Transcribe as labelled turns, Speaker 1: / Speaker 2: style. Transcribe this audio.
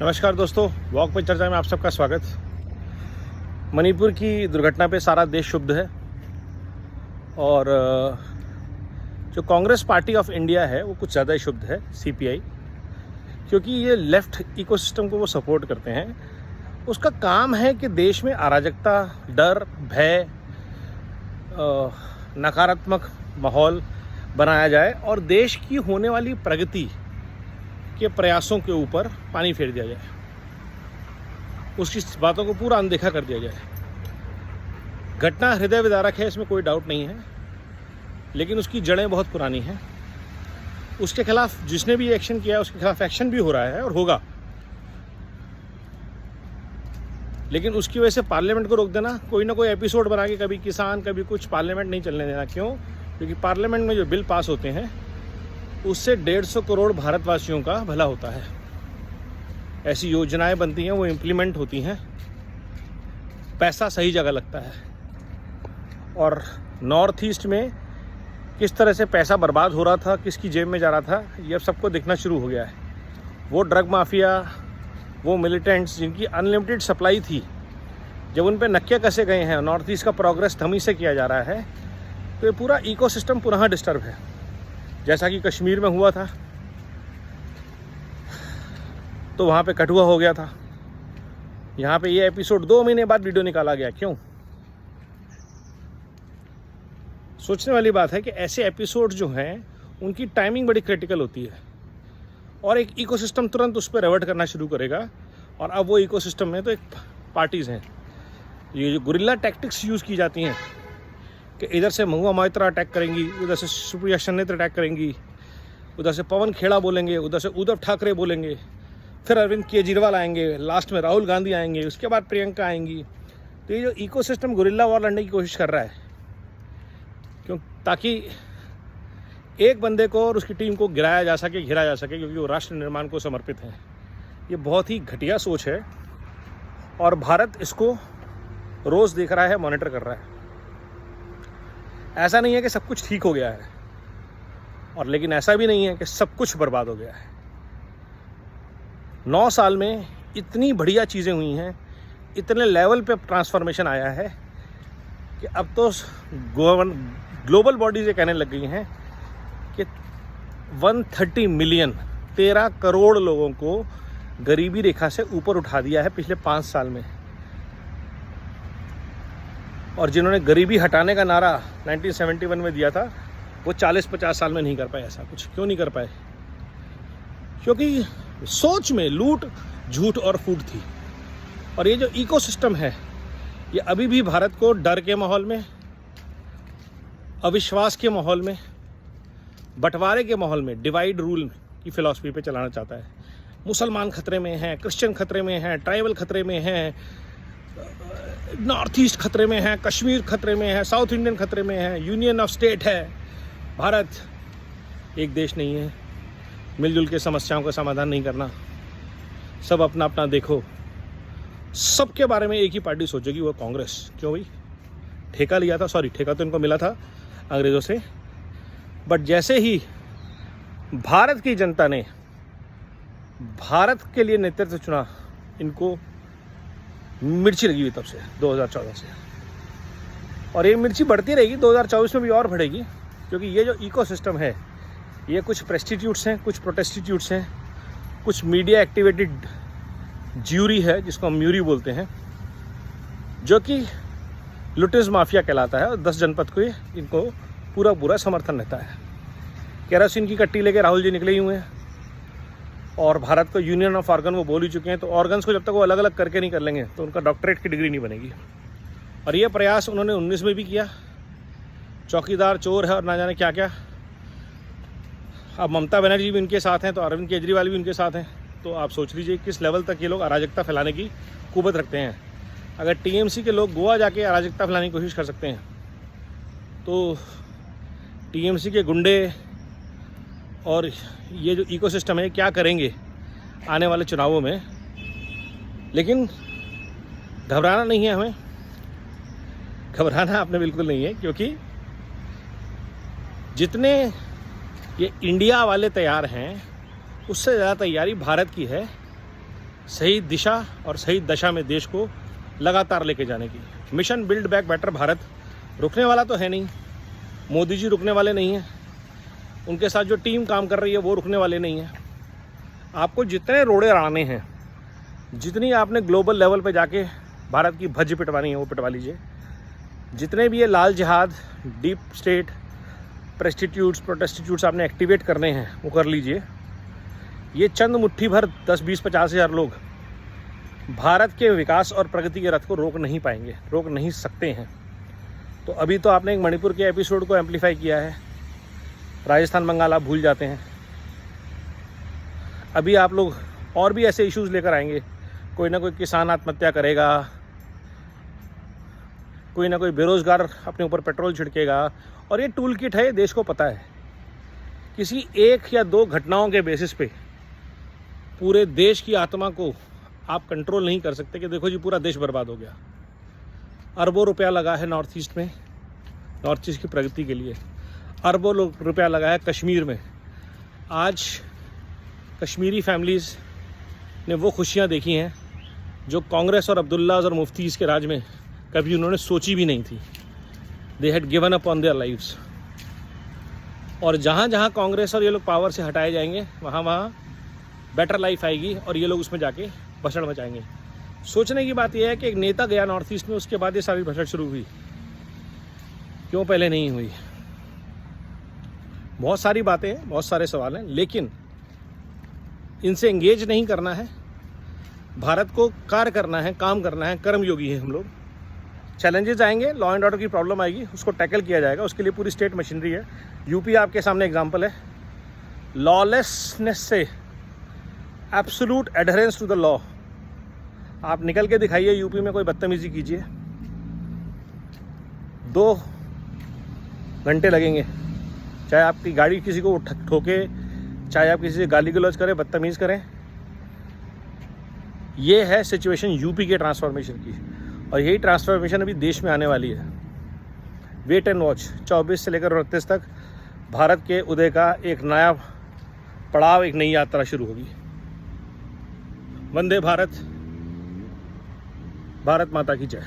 Speaker 1: नमस्कार दोस्तों, वॉक पे चर्चा में आप सबका स्वागत। मणिपुर की दुर्घटना पे सारा देश क्षुब्ध है और जो कांग्रेस पार्टी ऑफ इंडिया है वो कुछ ज़्यादा ही क्षुब्ध है, सीपीआई, क्योंकि ये लेफ्ट इकोसिस्टम को वो सपोर्ट करते हैं। उसका काम है कि देश में अराजकता, डर, भय, नकारात्मक माहौल बनाया जाए और देश की होने वाली प्रगति के प्रयासों के ऊपर पानी फेर दिया जाए, उसकी बातों को पूरा अनदेखा कर दिया जाए। घटना हृदय विदारक है, इसमें कोई डाउट नहीं है, लेकिन उसकी जड़ें बहुत पुरानी हैं। उसके खिलाफ जिसने भी एक्शन किया है उसके खिलाफ एक्शन भी हो रहा है और होगा, लेकिन उसकी वजह से पार्लियामेंट को रोक देना, कोई ना कोई एपिसोड बना के कभी किसान कभी कुछ, पार्लियामेंट नहीं चलने देना। क्यों? क्योंकि पार्लियामेंट में जो बिल पास होते हैं उससे 150 करोड़ भारतवासियों का भला होता है। ऐसी योजनाएं बनती हैं, वो इम्प्लीमेंट होती हैं, पैसा सही जगह लगता है। और नॉर्थ ईस्ट में किस तरह से पैसा बर्बाद हो रहा था, किसकी जेब में जा रहा था, ये अब सबको दिखना शुरू हो गया है। वो ड्रग माफिया, वो मिलिटेंट्स जिनकी अनलिमिटेड सप्लाई थी, जब उन पर नक्के कसे गए हैं, नॉर्थ ईस्ट का प्रोग्रेस धमी से किया जा रहा है, तो ये पूरा इकोसिस्टम पुनः डिस्टर्ब है। जैसा कि कश्मीर में हुआ था तो वहाँ पे कठुआ हो गया था, यहाँ पे ये एपिसोड 2 महीने बाद वीडियो निकाला गया। क्यों? सोचने वाली बात है कि ऐसे एपिसोड जो हैं उनकी टाइमिंग बड़ी क्रिटिकल होती है और एक इकोसिस्टम तुरंत उस पर रिवर्ट करना शुरू करेगा। और अब वो इकोसिस्टम में तो एक पार्टीज़ हैं, ये जो गुरिल्ला टैक्टिक्स यूज़ की जाती हैं कि इधर से महुआ मोइत्रा अटैक करेंगी, उधर से सुप्रिया शनित्र अटैक करेंगी, उधर से पवन खेड़ा बोलेंगे, उधर से उद्धव ठाकरे बोलेंगे, फिर अरविंद केजरीवाल आएंगे, लास्ट में राहुल गांधी आएंगे, उसके बाद प्रियंका आएंगी। तो ये जो इकोसिस्टम गुरिल्ला वॉर लड़ने की कोशिश कर रहा है, क्यों? ताकि एक बंदे को और उसकी टीम को गिराया जा सके, घिरा जा सके, क्योंकि वो राष्ट्र निर्माण को समर्पित है। ये बहुत ही घटिया सोच है और भारत इसको रोज़ देख रहा है, मॉनिटर कर रहा है। ऐसा नहीं है कि सब कुछ ठीक हो गया है, और लेकिन ऐसा भी नहीं है कि सब कुछ बर्बाद हो गया है। 9 साल में इतनी बढ़िया चीज़ें हुई हैं, इतने लेवल पे ट्रांसफॉर्मेशन आया है कि अब तो ग्लोबल बॉडीज़ ये कहने लग गई हैं कि 130 मिलियन 13 करोड़ लोगों को गरीबी रेखा से ऊपर उठा दिया है पिछले 5 साल में। और जिन्होंने गरीबी हटाने का नारा 1971 में दिया था, वो 40-50 साल में नहीं कर पाए ऐसा कुछ। क्यों नहीं कर पाए? क्योंकि सोच में लूट, झूठ और फूट थी। और ये जो इकोसिस्टम है, ये अभी भी भारत को डर के माहौल में, अविश्वास के माहौल में, बंटवारे के माहौल में, डिवाइड रूल की फिलॉसफी पे चलाना चाहता है। मुसलमान खतरे में हैं, क्रिश्चियन खतरे में हैं, ट्राइबल खतरे में हैं, नॉर्थ ईस्ट खतरे में है, कश्मीर खतरे में है, साउथ इंडियन खतरे में है, यूनियन ऑफ स्टेट है। भारत एक देश नहीं है। मिलजुल के समस्याओं का समाधान नहीं करना, सब अपना अपना देखो। सबके बारे में एक ही पार्टी सोचेगी, वो कांग्रेस। क्यों भाई? ठेका लिया था, सॉरी ठेका तो इनको मिला था अंग्रेज़ों से, बट जैसे ही भारत की जनता ने भारत के लिए नेतृत्व चुना, इनको मिर्ची लगी हुई तब से 2014 से, और ये मिर्ची बढ़ती रहेगी, 2024 में भी और बढ़ेगी। क्योंकि ये जो इकोसिस्टम है, ये कुछ प्रेस्टिट्यूट्स हैं, कुछ प्रोटेस्टिट्यूट्स हैं, कुछ मीडिया एक्टिवेटेड ज्यूरी है जिसको हम म्यूरी बोलते हैं, जो कि लुटेज माफिया कहलाता है। और 10 जनपद को इनको पूरा समर्थन रहता है। केरोसिन की कट्टी लेके राहुल जी निकले ही हुए हैं, और भारत को यूनियन ऑफ ऑर्गन वो बोल ही चुके हैं। तो ऑर्गन्स को जब तक वो अलग अलग करके नहीं कर लेंगे तो उनका डॉक्टरेट की डिग्री नहीं बनेगी। और ये प्रयास उन्होंने 19 में भी किया। चौकीदार चोर है और ना जाने क्या क्या। अब ममता बनर्जी भी उनके साथ हैं, तो अरविंद केजरीवाल भी उनके साथ हैं। तो आप सोच लीजिए किस लेवल तक ये लोग अराजकता फैलाने की कुवत रखते हैं। अगर टीएमसी के लोग गोवा जाके अराजकता फैलाने की कोशिश कर सकते हैं, तो टीएमसी के गुंडे और ये जो इकोसिस्टम है क्या करेंगे आने वाले चुनावों में। लेकिन घबराना नहीं है हमें, घबराना आपने बिल्कुल नहीं है, क्योंकि जितने ये इंडिया वाले तैयार हैं उससे ज़्यादा तैयारी भारत की है सही दिशा और सही दशा में देश को लगातार लेके जाने की। Mission build back better Bharat रुकने वाला तो है नहीं, मोदी जी रुकने वाले नहीं हैं, उनके साथ जो टीम काम कर रही है वो रुकने वाले नहीं हैं। आपको जितने रोड़े राड़ने हैं, जितनी आपने ग्लोबल लेवल पे जाके भारत की भज्ज पिटवानी है वो पिटवा लीजिए। जितने भी ये लाल जिहाद, डीप स्टेट, प्रेस्टिट्यूट्स, प्रोटेस्टिट्यूट्स आपने एक्टिवेट करने हैं वो कर लीजिए। ये चंद मुट्ठी भर 10, 20, 50 हज़ार लोग भारत के विकास और प्रगति के रथ को रोक नहीं पाएंगे, रोक नहीं सकते हैं। तो अभी तो आपने एक मणिपुर के एपिसोड को एम्पलीफाई किया है, राजस्थान बंगाल आप भूल जाते हैं। अभी आप लोग और भी ऐसे इश्यूज़ लेकर आएंगे, कोई ना कोई किसान आत्महत्या करेगा, कोई ना कोई बेरोज़गार अपने ऊपर पेट्रोल छिड़केगा, और ये टूल किट है, देश को पता है। किसी एक या दो घटनाओं के बेसिस पे पूरे देश की आत्मा को आप कंट्रोल नहीं कर सकते कि देखो जी पूरा देश बर्बाद हो गया। अरबों रुपया लगा है नॉर्थ ईस्ट में, नॉर्थ ईस्ट की प्रगति के लिए। अरबों रुपया लगा है कश्मीर में। आज कश्मीरी फैमिलीज़ ने वो खुशियाँ देखी हैं जो कांग्रेस और अब्दुल्लाज और मुफ्तीज़ के राज में कभी उन्होंने सोची भी नहीं थी। They had given up on their lives. और जहाँ जहाँ कांग्रेस और ये लोग पावर से हटाए जाएंगे वहाँ वहाँ बेटर लाइफ आएगी और ये लोग उसमें जाके भसड़ मचाएंगे। सोचने की बात यह है कि एक नेता गया नॉर्थ ईस्ट में, उसके बाद ये सारी भसड़ शुरू हुई, क्यों पहले नहीं हुई? बहुत सारी बातें हैं, बहुत सारे सवाल हैं, लेकिन इनसे एंगेज नहीं करना है। भारत को कार्य करना है, काम करना है, कर्मयोगी हैं हम लोग। चैलेंजेस आएंगे, लॉ एंड ऑर्डर की प्रॉब्लम आएगी, उसको टैकल किया जाएगा, उसके लिए पूरी स्टेट मशीनरी है। यूपी आपके सामने एग्जांपल है। लॉलेसनेस से absolute adherence to the law. आप निकल के दिखाइए यूपी में कोई बदतमीजी कीजिए, 2 घंटे लगेंगे। चाहे आपकी गाड़ी किसी को ठोके, चाहे आप किसी से गाली गलौज करें, बदतमीज़ करें। ये है सिचुएशन यूपी के ट्रांसफॉर्मेशन की, और यही ट्रांसफॉर्मेशन अभी देश में आने वाली है। Wait and watch. 24 से लेकर 29 तक भारत के उदय का एक नया पड़ाव, एक नई यात्रा शुरू होगी। वंदे भारत, भारत माता की जय।